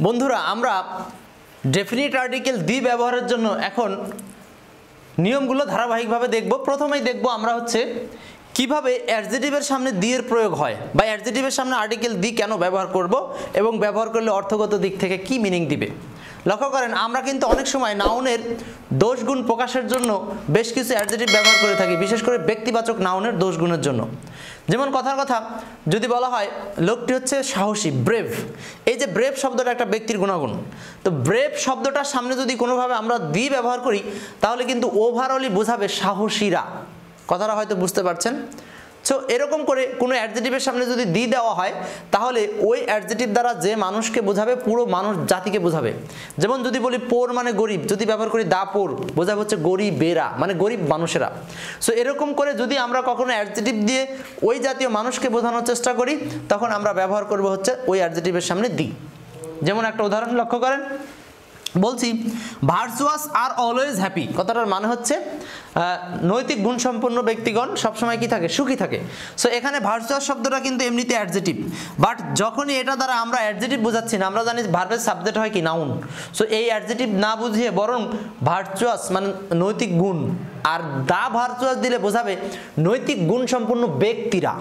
বন্ধুরা আমরা definite article the ব্যবহারের জন্য এখন নিয়মগুলো ধারাবাহিকভাবে দেখব। প্রথমেই দেখব আমরা হচ্ছে কিভাবে অ্যাডজেটিভের সামনে দি এর প্রয়োগ হয় বা অ্যাডজেটিভের সামনে আর্টিকেল দি কেন ব্যবহার করব এবং ব্যবহার করলে অর্থগত দিক থেকে কি মিনিং দিবে। লক্ষ্য করেন আমরা কিন্তু অনেক সময় নাউনের দোষ গুণ প্রকাশের জন্য বেশ কিছু অ্যাডজেটিভ ব্যবহার করে থাকি, বিশেষ করে ব্যক্তিবাচক নাউনের দোষ গুণের জন্য। যেমন কথার কথা যদি বলা হয় লোকটি হচ্ছে সাহসী, ব্রেভ, এই যে ব্রেভ শব্দটা একটা ব্যক্তির গুণাগুণ, তো ব্রেভ শব্দটার সামনে যদি কোনোভাবে আমরা দি ব্যবহার করি তাহলে কিন্তু ওভারঅলই বোঝাবে সাহসীরা। কথাটা হয়তো বুঝতে পারছেন। সো এরকম করে কোনো অ্যাডজেটিভের সামনে যদি দি দেওয়া হয় তাহলে ওই অ্যাডজেটিভ দ্বারা যে মানুষকে বোঝাবে পুরো মানুষ জাতিকে বোঝাবে। যেমন যদি বলি পোর মানে গরিব, যদি ব্যবহার করি দা পোর, বোঝাবে হচ্ছে গরিবেরা মানে গরিব মানুষেরা। সো এরকম করে যদি আমরা কখনো অ্যাডজেটিভ দিয়ে ওই জাতীয় মানুষকে বোঝানোর চেষ্টা করি তখন আমরা ব্যবহার করব হচ্ছে ওই অ্যাডজেটিভের সামনে দি। যেমন একটা উদাহরণ লক্ষ্য করেন, বলছি ভার্চুয়াস আর অলওয়েজ হ্যাপি, কথাটার মানে হচ্ছে নৈতিক গুণসম্পন্ন ব্যক্তিগণ সবসময় কি থাকে, সুখী থাকে। সো এখানে ভার্চুয়াস শব্দটা কিন্তু এমনিতে অ্যাডজেটিভ, বাট যখনই এটা দ্বারা আমরা অ্যাডজেটিভ বোঝাচ্ছি না, আমরা জানি ভার্বের সাবজেক্ট হয় কি নাউন। সো এই অ্যাডজেটিভ না বুঝিয়ে বরং ভার্চুয়াস মানে নৈতিক গুণ আর দা ভার্চুয়াস দিলে বোঝাবে নৈতিক গুণ সম্পন্ন ব্যক্তিরা।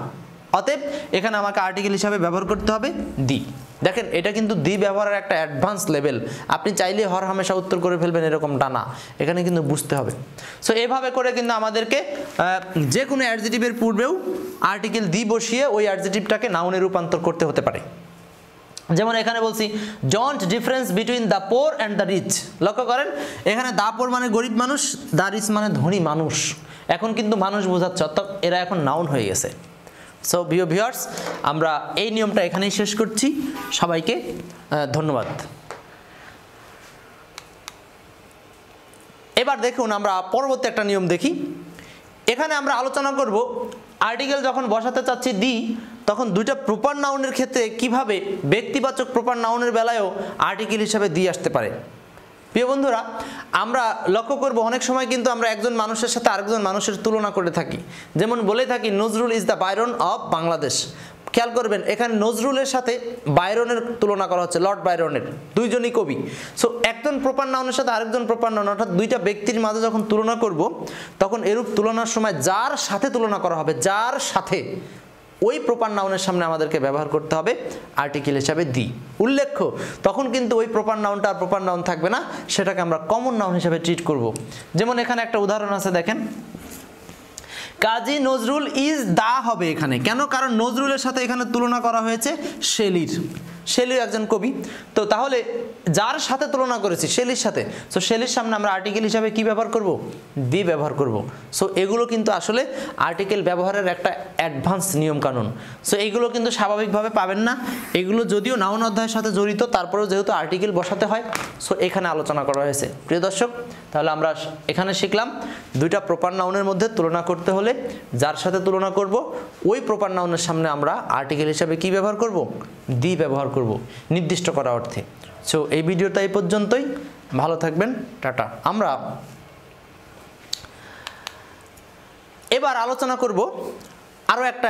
অতএব এখানে আমাকে আর্টিকেল হিসাবে ব্যবহার করতে হবে দি। দেখেন এটা কিন্তু দি ব্যবহারের একটা অ্যাডভান্স লেভেল, আপনি চাইলে হর হামেশা উত্তর করে ফেলবেন এরকমটা না, এখানে কিন্তু বুঝতে হবে। সো এভাবে করে কিন্তু আমাদেরকে যে কোনো অ্যাডজেটিভের পূর্বেও আর্টিকেল দি বসিয়ে ওই অ্যাডজেটিভটাকে নাউনে রূপান্তর করতে হতে পারে। যেমন এখানে বলছি don't difference between the poor and the rich. লক্ষ্য করেন এখানে দ্য পোর মানে গরিব মানুষ, দ্য রিচ মানে ধনী মানুষ। এখন কিন্তু মানুষ বোঝাচ্ছে, অর্থাৎ এরা এখন নাউন হয়ে গেছে। সো প্রিয় ভিউয়ার্স আমরা এই নিয়মটা এখানেই শেষ করছি। সবাইকে ধন্যবাদ। এবার দেখুন আমরা পরবর্তী একটা নিয়ম দেখি। এখানে আমরা আলোচনা করব আর্টিকেল যখন বসাতে চাচ্ছি দি তখন দুইটা প্রপার নাউনের ক্ষেত্রে কিভাবে ব্যক্তিবাচক প্রপার নাউনের বেলায়ও আর্টিকেল হিসাবে দি আসতে পারে। প্রিয় বন্ধুরা আমরা লক্ষ্য করব অনেক সময় কিন্তু আমরা একজন মানুষের সাথে আরেকজন মানুষের তুলনা করে থাকি। যেমন বলে থাকি Nazrul is the Byron of Bangladesh. খেয়াল করবেন এখানে নজরুলের সাথে বাইরনের তুলনা করা হচ্ছে, লর্ড বাইরনের, দুইজনই কবি। সো একজন প্রপার নাউনের সাথে আরেকজন প্রপার নাউন, অর্থাৎ দুইটা ব্যক্তির মাঝে যখন তুলনা করব তখন এরূপ তুলনার সময় যার সাথে তুলনা করা হবে, যার সাথে, ওই প্রপার নাউনের সামনে আমাদেরকে ব্যবহার করতে হবে আর্টিকেল হিসাবে দি। উল্লেখ্য তখন কিন্তু ওই প্রপার নাউনটা আর প্রপার নাউন থাকবে না, সেটাকে আমরা কমন নাউন হিসাবে ট্রিট করব। যেমন এখানে একটা উদাহরণ আছে দেখেন, কাজী নজরুল ইজ দা হবে এখানে কেন, কারণ নজরুলের সাথে এখানে তুলনা করা হয়েছে শেলির। শেলির একজন কবি, তো তাহলে যার সাথে তুলনা করেছি শেলির সাথে, সো শেলির সামনে আমরা আর্টিকেল হিসাবে কি ব্যবহার করব, দি ব্যবহার করব। সো এগুলো কিন্তু আসলে আর্টিকেল ব্যবহারের একটা অ্যাডভান্স নিয়ম কানুন। সো এইগুলো কিন্তু স্বাভাবিকভাবে পাবেন না, এগুলো যদিও নাউন অধ্যায়ের সাথে জড়িত তারপরেও যেহেতু আর্টিকেল বসাতে হয় সো এখানে আলোচনা করা হয়েছে। প্রিয় দর্শক তাহলে আমরা এখানে শিখলাম দুইটা প্রপার নাউনের মধ্যে তুলনা করতে হলে যার সাথে তুলনা করব ওই প্রপার নাউনের সামনে আমরা আর্টিকেল হিসাবে কি ব্যবহার করব, দি ব্যবহার করব নির্দিষ্ট করা অর্থে। সো এই ভিডিওটা এই পর্যন্তই, ভালো থাকবেন, টাটা। আমরা এবার আলোচনা করব আরও একটা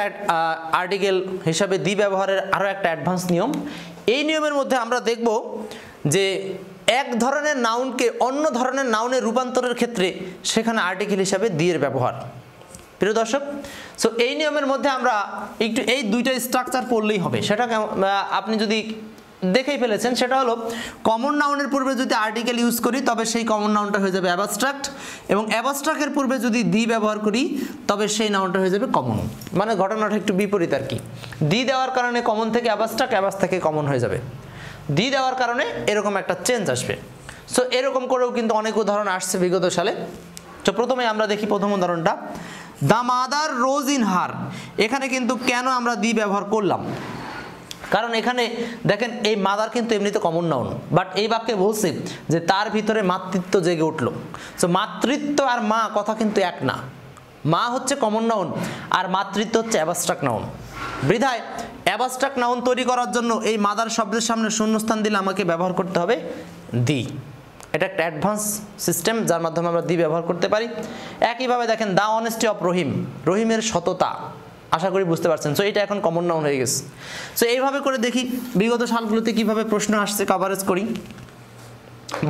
আর্টিকেল হিসাবে দি ব্যবহারের আরও একটা অ্যাডভান্স নিয়ম। এই নিয়মের মধ্যে আমরা দেখব যে এক ধরনের নাউনকে অন্য ধরনের নাউনে রূপান্তরের ক্ষেত্রে সেখানে আর্টিকেল হিসাবে দি এর ব্যবহার। প্রিয় দর্শক সো এই নিয়মের মধ্যে আমরা একটু এই দুইটা স্ট্রাকচার পড়লেই হবে, সেটা আপনি যদি দেখেই ফেলেছেন, সেটা হলো কমন নাউনের পূর্বে যদি আর্টিকেল ইউজ করি তবে সেই কমন নাউনটা হয়ে যাবে অ্যাবস্ট্রাক্ট, এবং অ্যাবস্ট্রাক্টের পূর্বে যদি দি ব্যবহার করি তবে সেই নাউনটা হয়ে যাবে কমন। মানে ঘটনাটা একটু বিপরীত আর কি, দি দেওয়ার কারণে কমন থেকে অ্যাবস্ট্রাক্ট, অ্যাবস্ট্রাক্ট থেকে কমন হয়ে যাবে, দি দেওয়ার কারণে এরকম একটা চেঞ্জ আসবে। সো এরকম করেও কিন্তু অনেক উদাহরণ আসছে বিগত সালে। তো প্রথমে আমরা দেখি প্রথম উদাহরণটা, the mother rose in her. এখানে কিন্তু কেন আমরা দি ব্যবহার করলাম, কারণ এখানে দেখেন এই মাদার কিন্তু এমনিতে কমন নাউন, বাট এই বাক্যে বলছে যে তার ভিতরে মাতৃত্ব জেগে উঠলো। সো মাতৃত্ব আর মা কথা কিন্তু এক না, মা হচ্ছে কমন নাউন আর মাতৃত্ব হচ্ছে অ্যাবস্ট্রাক্ট নাউন। বৃথায় অ্যাবস্ট্রাক্ট নাউন তৈরি করার জন্য এই মাদার শব্দের সামনে শূন্যস্থান দিলে আমাকে ব্যবহার করতে হবে দি। এটা একটা অ্যাডভান্স সিস্টেম যার মাধ্যমে আমরা দি ব্যবহার করতে পারি। একইভাবে দেখেন দ্য অনেস্টি অফ রহিম, রহিমের সততা, আশা করি বুঝতে পারছেন। সো এটা এখন কমন নাউন হয়ে গেছে। সো এইভাবে করে দেখি বিগত সালগুলোতে কিভাবে প্রশ্ন আসছে, কভারেজ করি।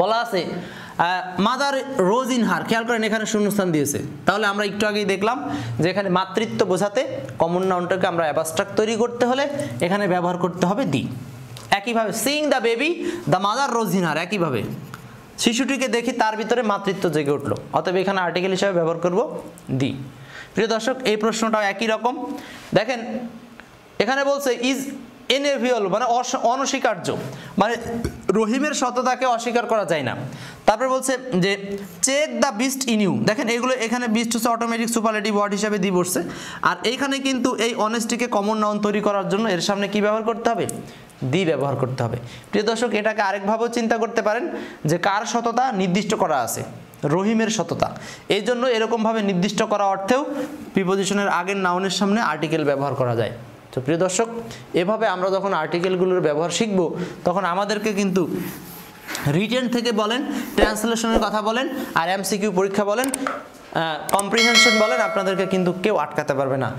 বলা আছে মাদার রোজ ইন হার, খেয়াল করেন এখানে শূন্যস্থান দিয়েছে, তাহলে আমরা একটু আগেই দেখলাম যে এখানে মাতৃত্ব বোঝাতে কমন নাউনটাকে আমরা অ্যাবস্ট্রাক্ট তৈরি করতে হলে এখানে ব্যবহার করতে হবে দি। একইভাবে seeing the baby the mother rose in her, একইভাবে শিশুটিকে দেখি তার ভিতরে মাতৃত্ব জেগে উঠলো, অতএব এখানে আর্টিকেল হিসাবে ব্যবহার করব দি। প্রিয় দর্শক, এই প্রশ্নটাও একই রকম। দেখেন এখানে বলছে ইজ ইনএভিয়েবল মানে অনস্বীকার্য, মানে রহিমের সততাকে অস্বীকার করা যায় না। তারপরে বলছে যে check the beast in you, দেখেন এগুলো এখানে বিস্ট হচ্ছে অটোমেটিক সুপারলেটিভ ওয়ার্ড হিসাবে দি বসছে, আর এইখানে কিন্তু এই অনেস্টিকে কমন নাউন তৈরি করার জন্য এর সামনে কি ব্যবহার করতে হবে, দি ব্যবহার করতে হবে। প্রিয় দর্শক, এটাকে আরেকভাবেও চিন্তা করতে পারেন যে কার সততা নির্দিষ্ট করা আছে, রহিমের সততা, এই জন্য এরকমভাবে নির্দিষ্ট করা অর্থেও প্রিপোজিশনের আগের নাউনের সামনে আর্টিকেল ব্যবহার করা যায়। তো প্রিয় দর্শক, এভাবে আমরা যখন আর্টিকেলগুলোর ব্যবহার শিখব তখন আমাদেরকে কিন্তু রিটেন থেকে বলেন, ট্রান্সলেশনের কথা বলেন, আর এমসিকিউ পরীক্ষা বলেন, কম্প্রিহেনশন বলেন, আপনাদেরকে কিন্তু কেউ আটকাতে পারবে না।